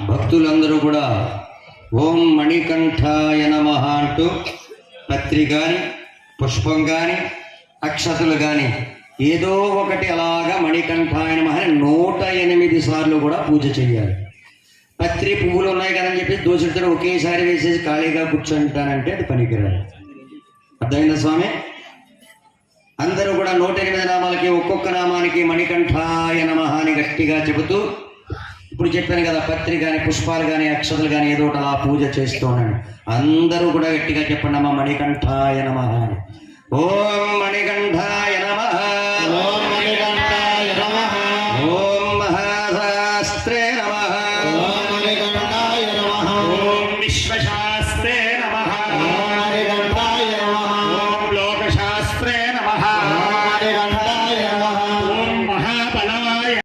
భక్తులందరూ కూడా ఓం మణికంఠాయ నమః అంటూ పత్రి కానీ పుష్పం కానీ అక్షతలు కానీ ఏదో ఒకటి అలాగా మణికంఠాయ నమః 108 సార్లు కూడా పూజ చేయాలి. పత్రి పువ్వులు ఉన్నాయి కదని చెప్పి దోషుడితో ఒకేసారి వేసేసి ఖాళీగా కూర్చుంటానంటే అది పనికిరాదు. అర్థమైందా స్వామి? అందరూ కూడా 108 నామాలకి ఒక్కొక్క నామానికి మణికంఠాయ నమః అని గట్టిగా చెబుతూ, ఇప్పుడు చెప్పాను కదా, పత్రి కానీ పుష్పాలు కానీ అక్షతలు కానీ ఏదో ఒకటి అలా పూజ చేస్తూ ఉన్నాను. అందరూ కూడా గట్టిగా చెప్పండి అమ్మ మణికంఠాయ నమః. ఓం మణికంఠాయ నమః.